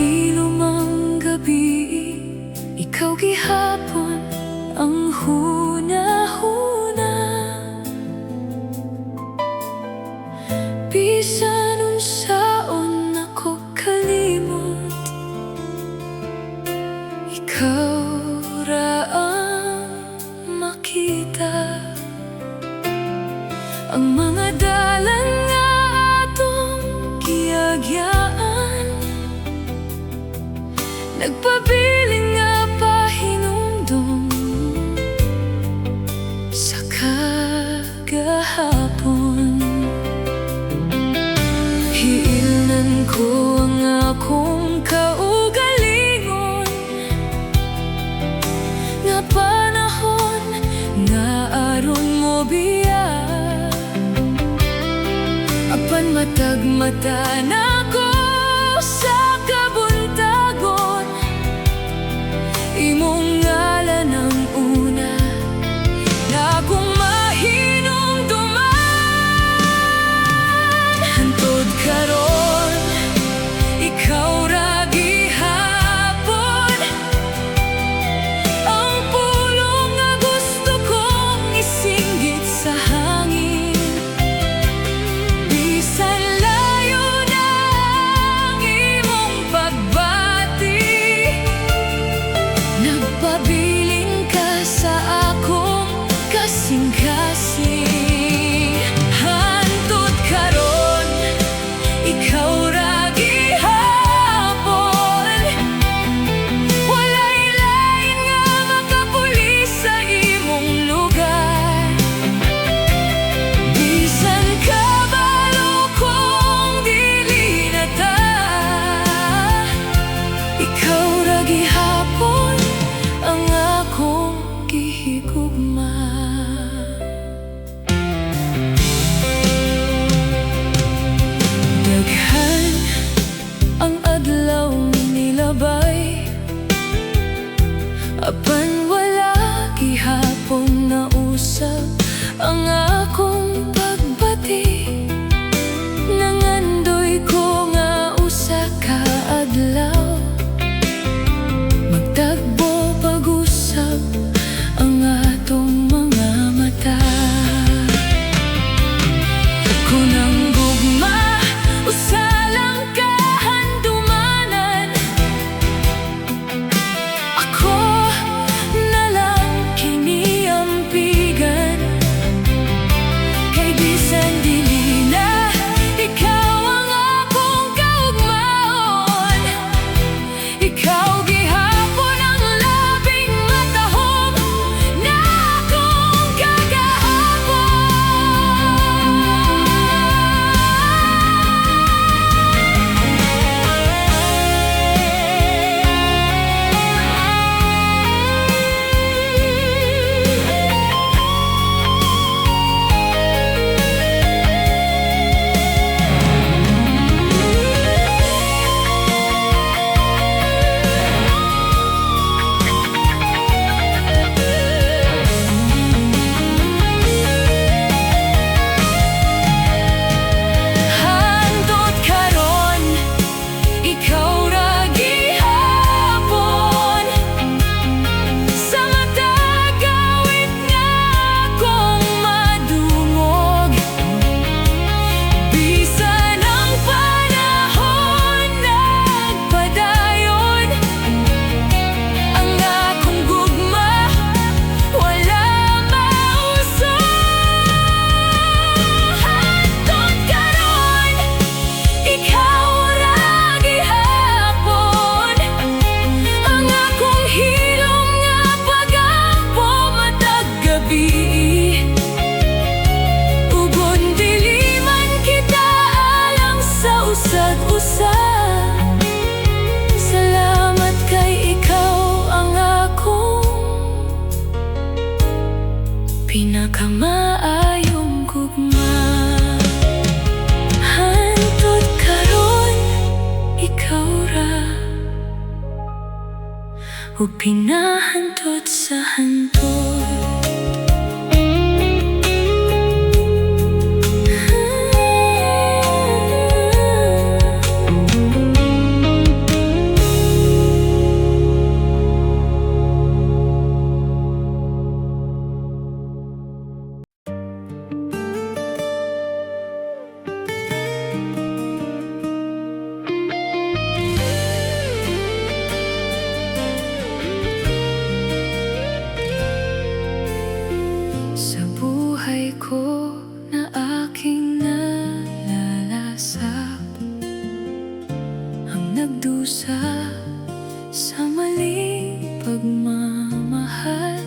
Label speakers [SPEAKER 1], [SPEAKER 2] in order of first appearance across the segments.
[SPEAKER 1] hilom ang gabi, ikaw gihapon ang hunahuna. Bisan unsaon ako kalimot, ikaw ra ang makita. Ang mga dalan nga atong giagyaan, nagpabiling nga pahinumdum sa kagahapon. Hiilnan ko ang akong kaugalingon, nga panahon nga aron mo biya. Apan matag-mata na ko sa kabuntagon, imong ngalan ang una na akong mahinumduman. Hantod karon, ikaw ra gihapon ang pulong nga gusto kong isinggit sa hangin. Bisan layo na ang imong pagbati, nagpabiling ka sa akong kasing-kasing. Hantod karon, ikaw ra gihapon, walay lain nga makapuli sa imong lugar. Bisan kabalo kong dili na ta, ikaw ra gihapon ang akong gihigugma. Daghan ang adlaw nilabay, apan wala gihapon na usab ang akong pagbati. Nangandoy ko nga usa ka adlaw, magtagbo pag-usab ang atong mga mata. Kung ang gugma usa lang kahandumanan, ako na lang kini ampigan. Kay bisan dili na ikaw ang akong kaugmaon, ikaw gihapon ang labing matahom na akong kagahapon. Hantod karon, ikaw ra gihapon, sa matag awit nga akong madungog. Bisan ang panahon nagpadayon, ang akong gugma wala mausog. Hantod karon, ikaw ra gihapon ang akong hilom nga pag-ampo matag gabi. Ugon dili man kita alang sa usag-usag, salamat kay ikaw ang akong pinakamaayong gugma. Hantod karon, ikaw ra ug pinahantod sa hantod. sa maling pagmamahal.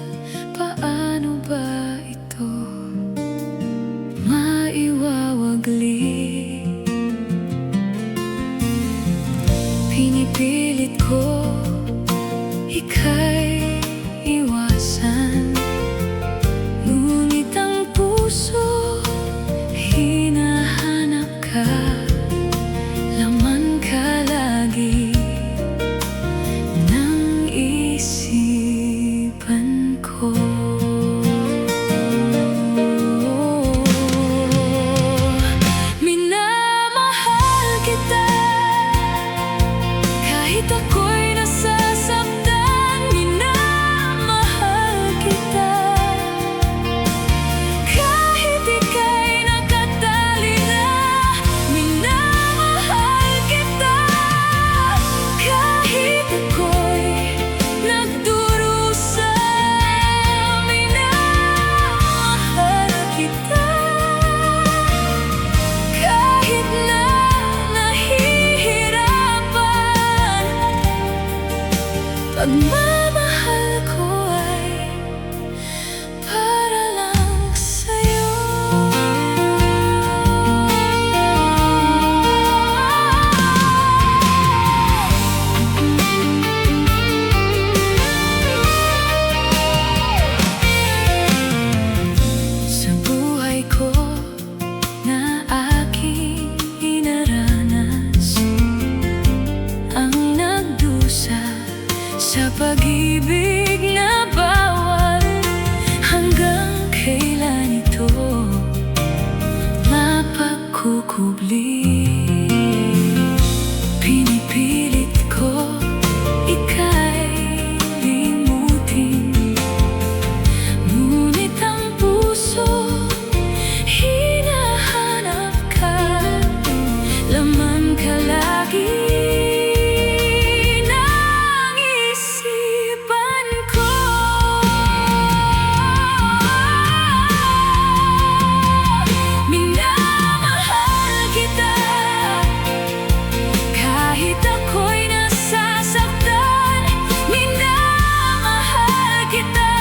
[SPEAKER 1] Paano ba ito maiwawagli? Pinipilit ko ika'y iwasan, ngunit ang puso hinahanap ka. Laman ka lagi ng isipan ko. Minamahal kita kahit ako'y nasasaktan. Minamahal kita kahit ika'y nakatali na. Minamahal kita kahit ako'y nagdurusa. Minamahal kita kahit na nahihirapan. Pagmamahal ko ay para lang sa'yo. Sa buhay ko na aking inaranas, ang nagdusa sa pag-ibig na bawal. Hanggang kailan ito mapagkukubli? Pinipilit ko ika'y limutin, ngunit ang puso hinahanap ka. Laman ka lagi ng isipan ko. Minamahal kita kahit ako'y nasasaktan. Minamahal kita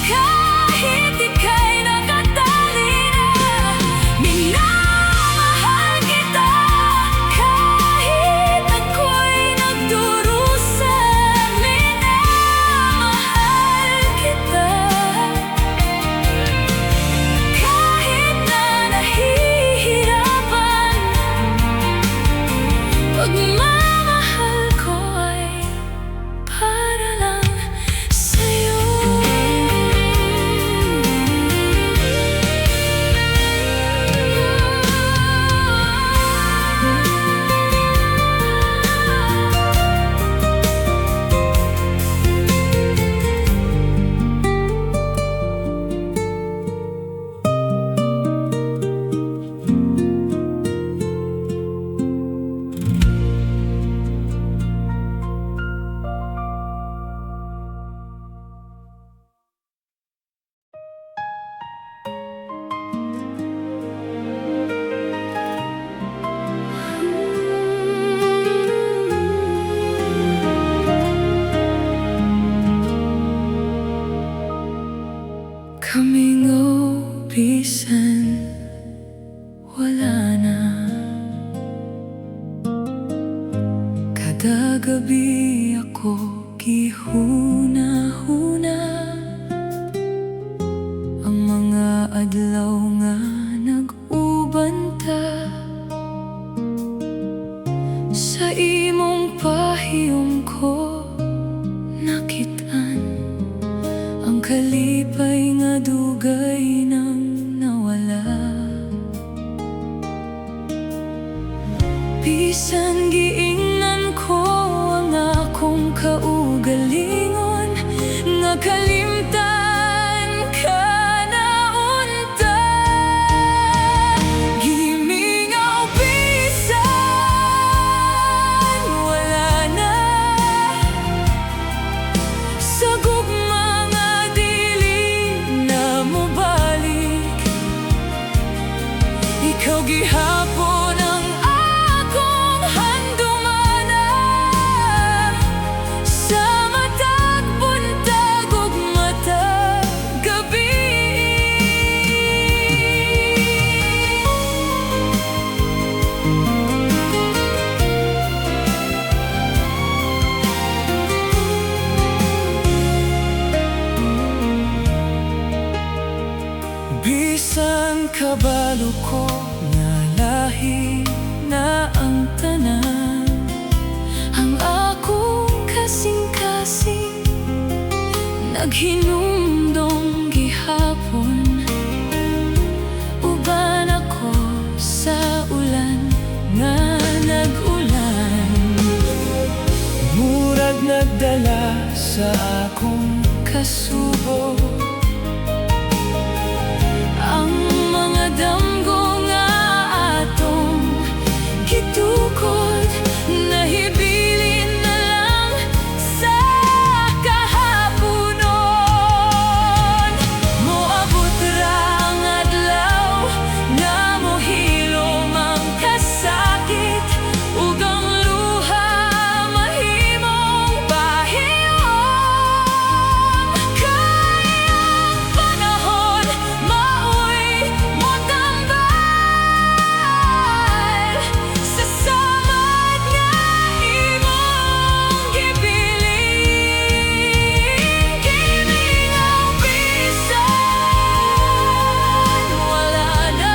[SPEAKER 1] kahit ika'y nakatali na. Minamahal kita kahit ako'y nagdurusa. Minamahal kita kahit na nahihirapan. Pagmamahal ko ay para lang sa'yo. Kaming upisan, wala na. Kada gabi ako gihuna-huna, ang mga adlaw nga nag-ubanta. Sa imong pahiyong ko nakitaan ang kalipay nga dugay nang nawala. Bisan giingnan ko ang akong kaugalingon, nga kalimtan ka na unta. Gimingaw bisan wala na, sa gugma nga dili kabalo ko nga lahi na ang tanan, ang akong kasing-kasing naghinumdong gihapon. Uban ako sa ulan nga nag-ulan, murag nagdala sa akong kasubo ang mga damgo nga atong gitukod. Nahibilin na lang sa kahaponon, moabot ra ang adlaw nga mohilom ang kasakit, ug ang luha mahimong pahiyom. Kaya ang panahon maoy motambal sa samad nga imong gipiling. Kining ang bisan wala na.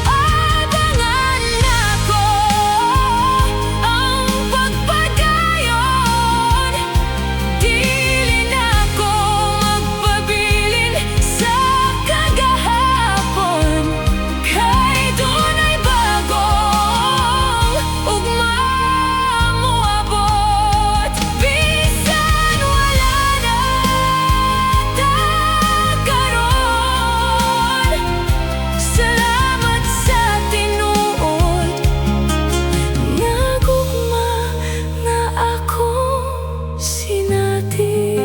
[SPEAKER 1] Abangan nako ang pagpadayon, dili nako magpabilin sa kagahapon. Kay dunay bagong ugma moabot, bisan wala na ta karon. Salamat sa tinuod nga gugma nga akong sinati.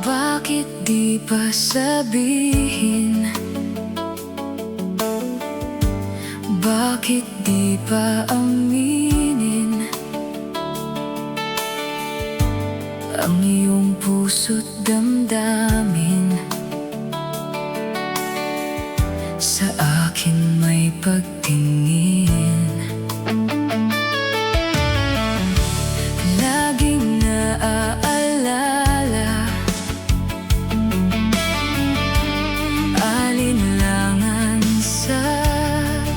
[SPEAKER 1] Bakit di pa sabihin? Bakit di pa aminin ang iyong puso't damdamin? Sa akin may pagtingin, laging naaalala alinlangan sa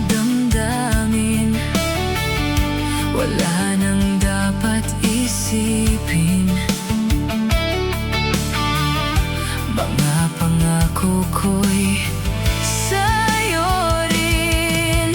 [SPEAKER 1] damdamin. Wala nang dapat isipin, mga pangako ko'y sa'yo rin.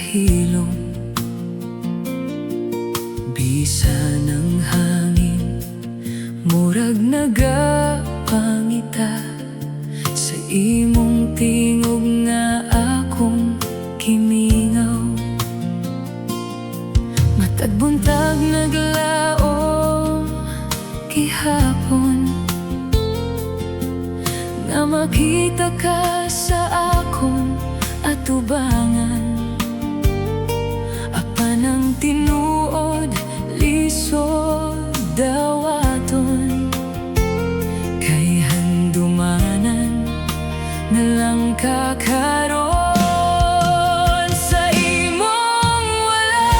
[SPEAKER 1] hilom. Bisa ng hangin, murag nagapangita sa imong tingog nga akong kimingaw. Matag buntag naglaom gihapon, nga makita ka sa akong atubangan. Apan ang tinuod, lisod dawaton, kay handumanan na lang kakaroon. Sa imong wala,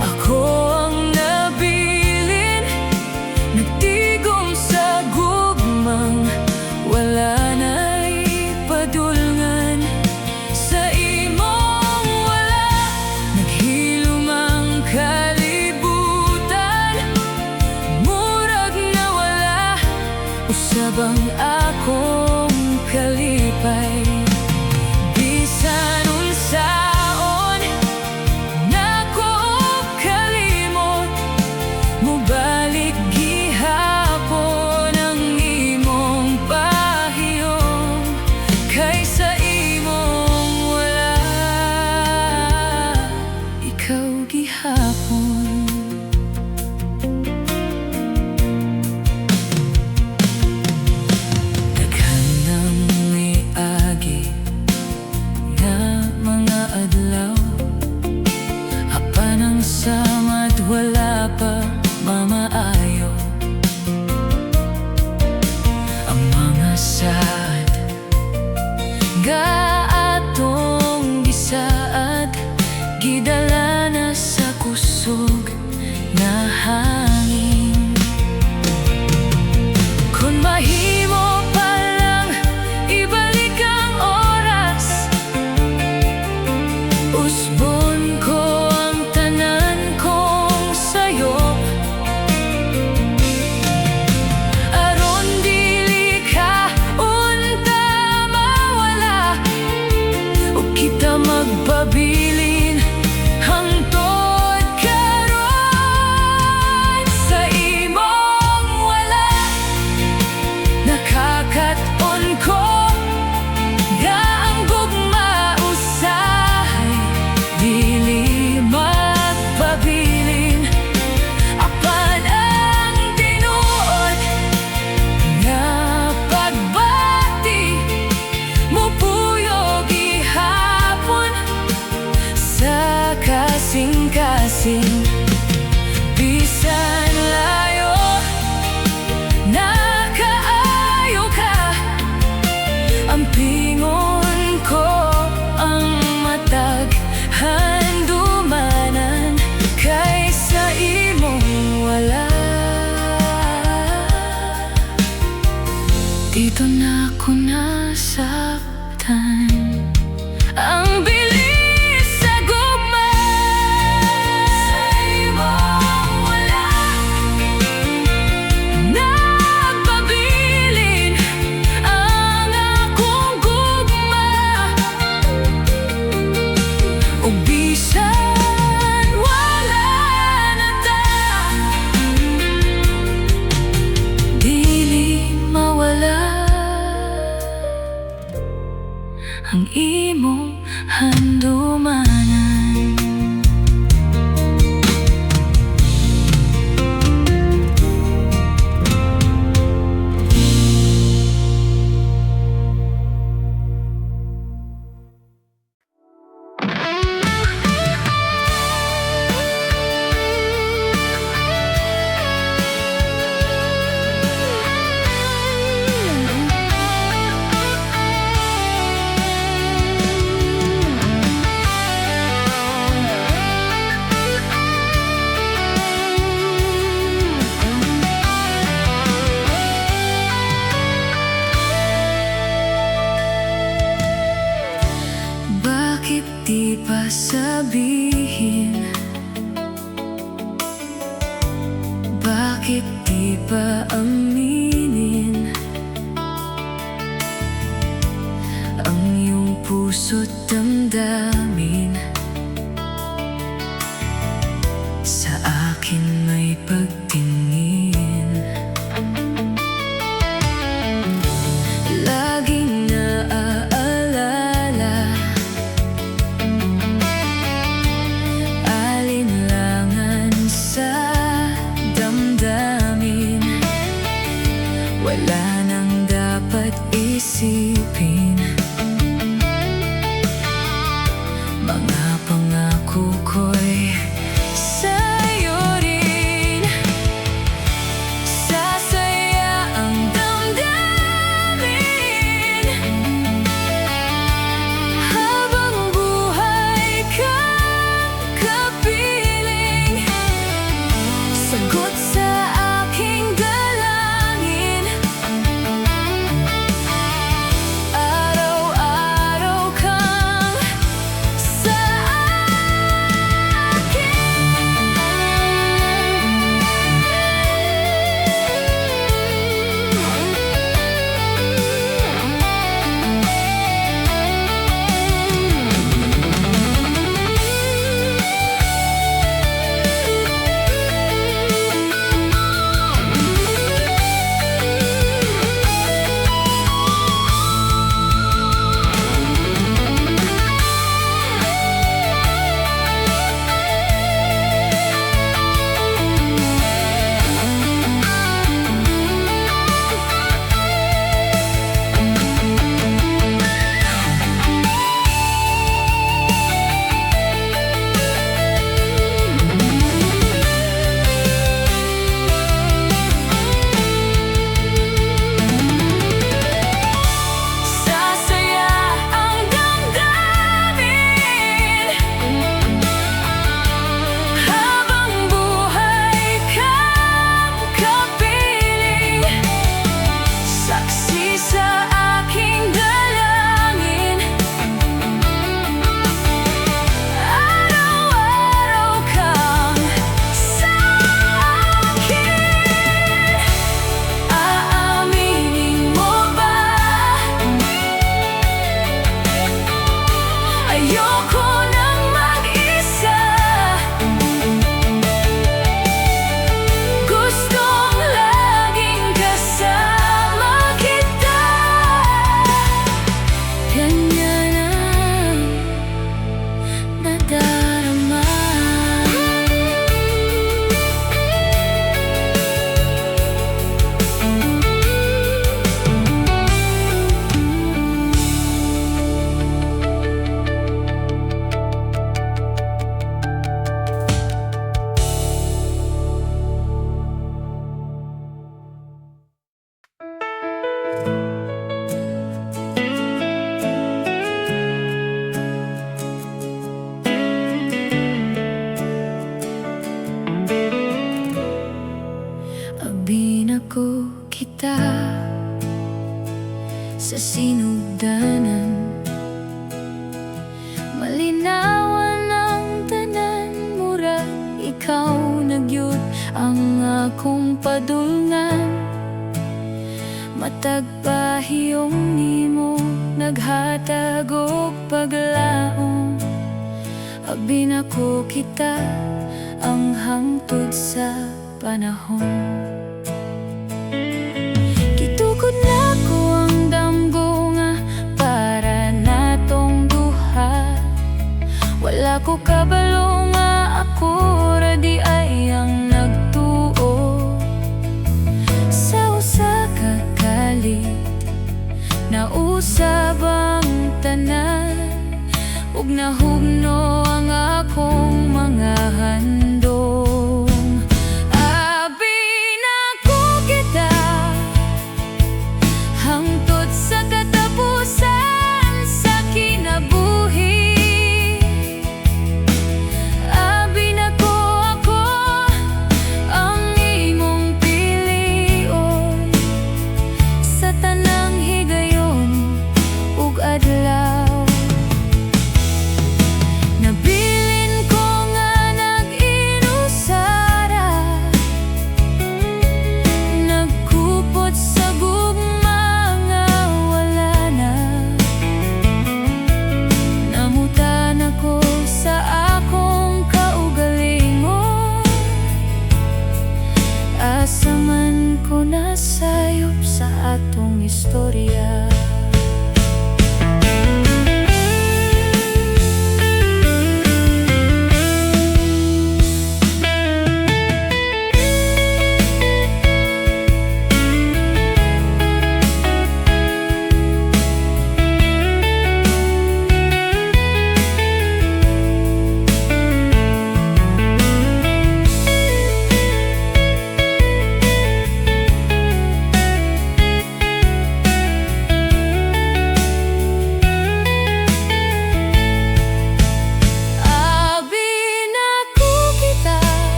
[SPEAKER 1] ako ang nabilin, nagtigom sa gugmang wala na'y padulngan. Sa imong wala, naghilom ang kalibutan, murag nawala usab ang akong kalipay. Bisan unsaon nako kalimot, mubalik gihapon ang imong pahiyom, kay sa imong wala, ikaw gihapon. Daghan ng miagi nga mga adlaw, apan ang samad wala pa mamaayo. Ang mga sad nga atong gisaad, gidala na sa kusog na hangin. Kung mahimo pa lang ibalik ang oras, usbon ko ang tanan kong sayop, aron dili ka unta mawala, ug kita magpabilin hangtod karon. Sa imong wala, nakakaton ko nga ang gugma usahay dili magpabilin. Apan ang tinuod nga pagbati, mupuyo gihapon sa kasing-kasing. Bisan layo, nakaayo ka, ang pingon ko ang matag handumanan, kay sa imong wala. Dito na ko nasaktan, ang bilis sa gugma. Sa imong wala, nagpabilin ang akong gugma, ug bisan wala na ta, dili mawala ang imong handumanan. Bakit di pa sabihin? Bakit di pa aminin ang iyong puso't damdamin? akin may pagtingin. Laging naaalala alinlangan sa damdamin. Wala nang dapat isipin. Mga pangako ko'y sa'yo rin. Sasaya ang damdamin habang buhay kang kapiling. Sagot sa aking dalangin, araw-araw kang sa ayoko nang mag-isa. Gustong laging kasama kita. Ganyan ang nadarama. Abinako kita sa sinugdanan, malinawan ang tanan, murag ikaw nagyud ang akong padulngan. Matag pahiyong nimo naghatag og paglaom. Abinako kita ang hangtod sa panahon. Gitukod na ko ang damgo nga para natong duha. Wala ko kabalo nga ako ra di ay ang nagtuo sa usa ka kali. Nausab ang tanan ug nahugno ang akong mga handong. Abinako kita hangtod sa katapusan sa kinabuhi.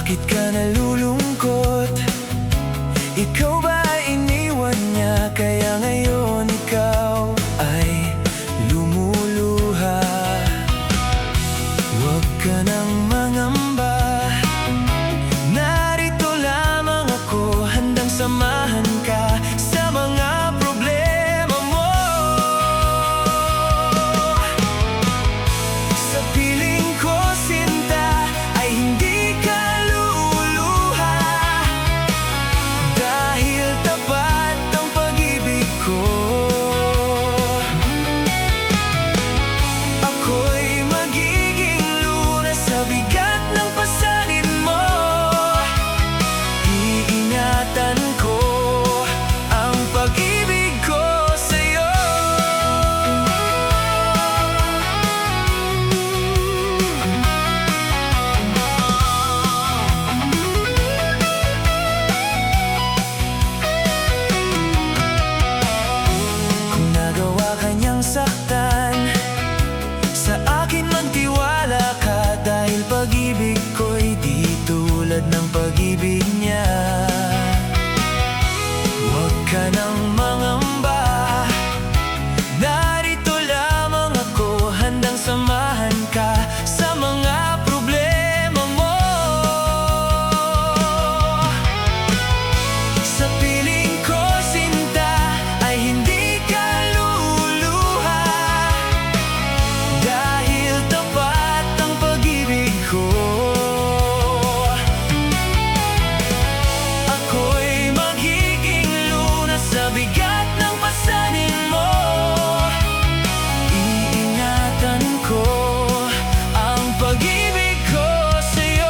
[SPEAKER 2] Bakit ka nalulungkot? Ikaw ba iniwan niya? Kaya ngayon ikaw ay lumuluha. Huwag ka nang mangamba, narito lamang ako, handang samahan ka sa mga problema mo. Sa piling ko, sinta, ay hindi ka luluha, dahil tapat ang pag-ibig ko. Ako'y magiging lunas sa bigat ng pasanin mo. Iingatan ko ang pag-ibig ko sa'yo. Kung nagawa ka niyang saktan, sa akin magtiwala ka, dahil pag-ibig ko'y di tulad ng pag-ibig niya. Huwag ka nang mangamba, narito lamang ako, handang samahan ka sa mga problema mo. Sa piling ko, sinta, ay hindi ka luluha, dahil tapat ang pag-ibig ko. Ako'y magiging lunas sa bigat ng pasanin mo. Iingatan ko ang pag-ibig ko sa'yo.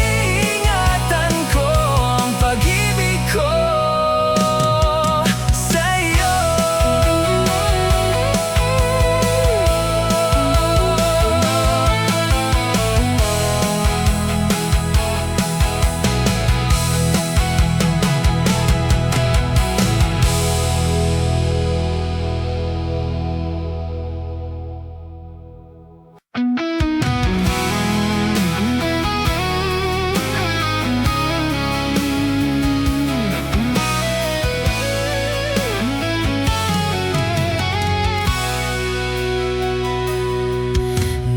[SPEAKER 2] Iingatan ko ang pag-ibig ko sa'yo.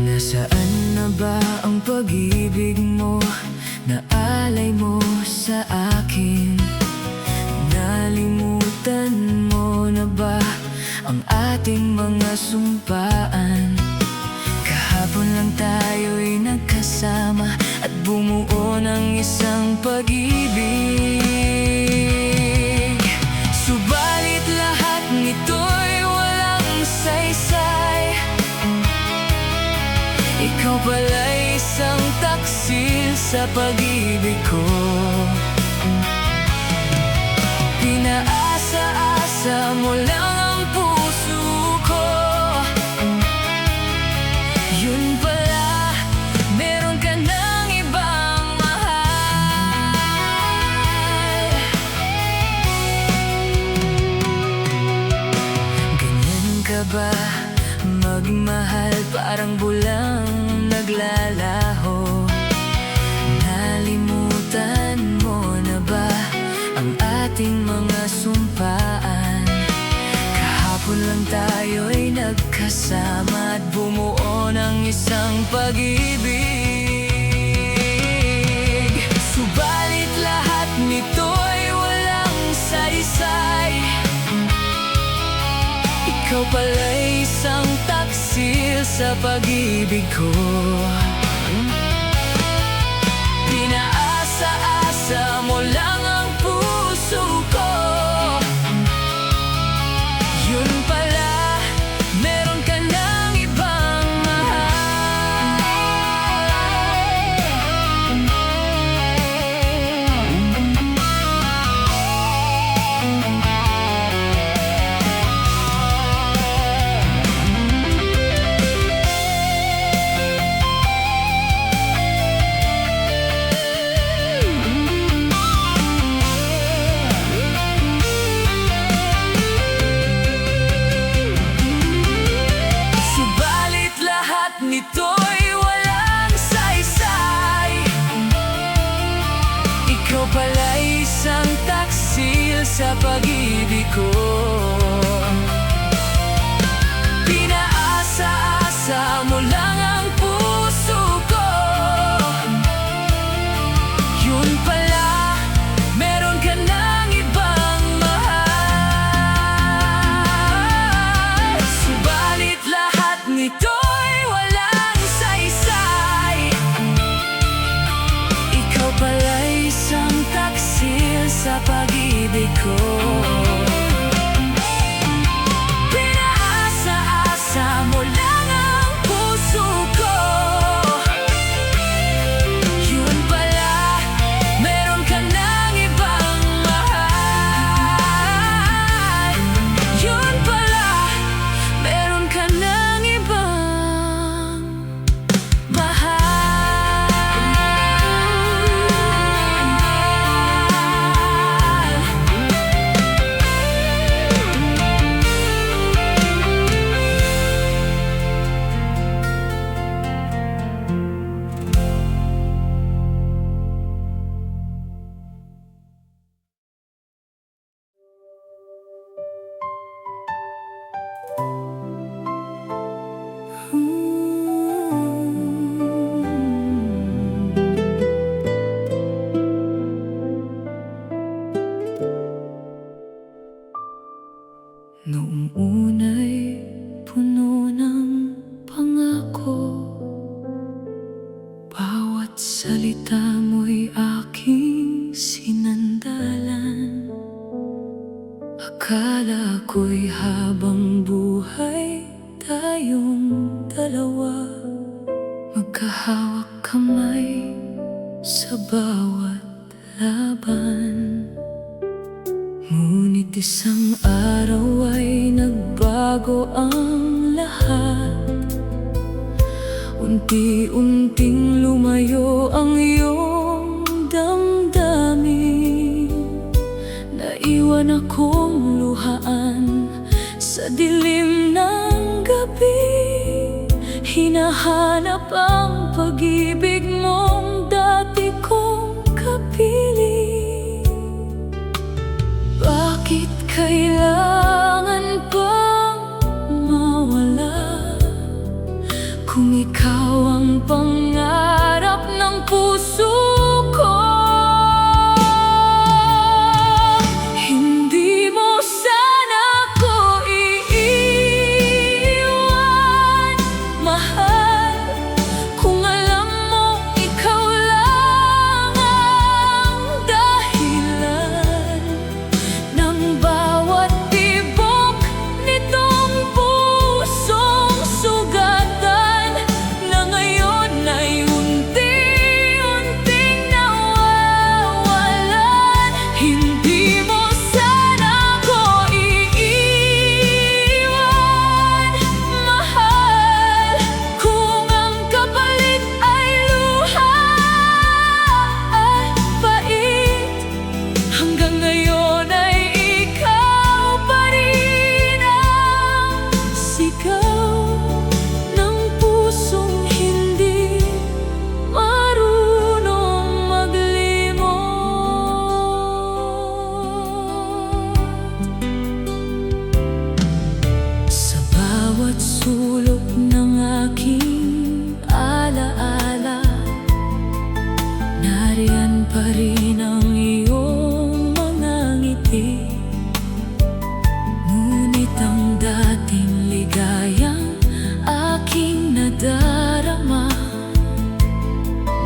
[SPEAKER 2] Nasaan na ba ang pag-ibig mo na alay mo sa akin? Nalimutan mo na ba ang ating mga sumpaan? Kahapon lang tayo'y nagkasama at bumuo ng isang pag-ibig. Subalit lahat nito'y walang saysay. Ikaw pala'y isang taksil sa pag-ibig ko. Pinaasa-asa mo lang ang puso ko. Yun pala, meron ka ng ibang mahal. Ganyan ka ba magmahal, parang bulang naglalaho? Nalimutan mo na ba ang ating mga sumpaan? Kahapon lang tayo'y nagkasama at bumuo ng isang pag-ibig. Subalit lahat nito'y walang saysay. Ikaw pala'y isang taksil sa pag-ibig ko. sa pag-ibig ko. Pinaasa-asa mo lang ang puso ko. Yun pala, meron ka ng ibang mahal. Subalit lahat nito'y walang saysay. Ikaw pala'y isang taksil sa pag-ibig ko. Pinaasa-asa mo lang ang puso ko. Yun pala, meron ka ng ibang mahal. Yun pala, meron ka ng ibang mahal. Noong una'y puno ng pangako, bawat salita mo'y aking sinandalan. Akala ko'y habang buhay tayong dalawa, magkahawak kamay sa bawat laban. Ngunit isang araw ay nagbago ang lahat. Unti-unting lumayo ang iyong damdamin. Naiwan akong luhaan sa dilim ng gabi. Hinahanap ang pag-ibig mong dati kong kapiling. Bakit kailangan pang mawala kung ikaw ang pangarap ng puso ko? Hindi mo sana ko iiwan, mahal, kung alam mo ikaw lang ang dahilan ng bawat tibok nitong pusong sugatan na ngayon ay unti-unting nawawalan. Hindi mo sana ko iiwan, mahal, kung ang kapalit ay luha at pait. Hanggang ngayon ay ikaw pa rin ang sigaw ng pusong hindi marunong maglimot. Sa bawat sulok ng aking alaala, nariyan pa rin ang iyong mga ngiti. Ngunit ang dating ligayang aking nadarama,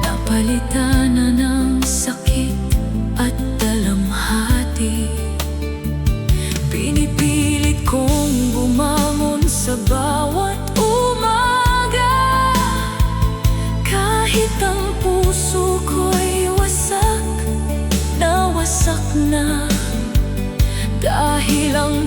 [SPEAKER 2] napalitan na ng sakit at dalamhati. Pinipilit kong bumangon sa bawat umaga, kahit ang puso ko'y wasak na wasak na. Dahil ang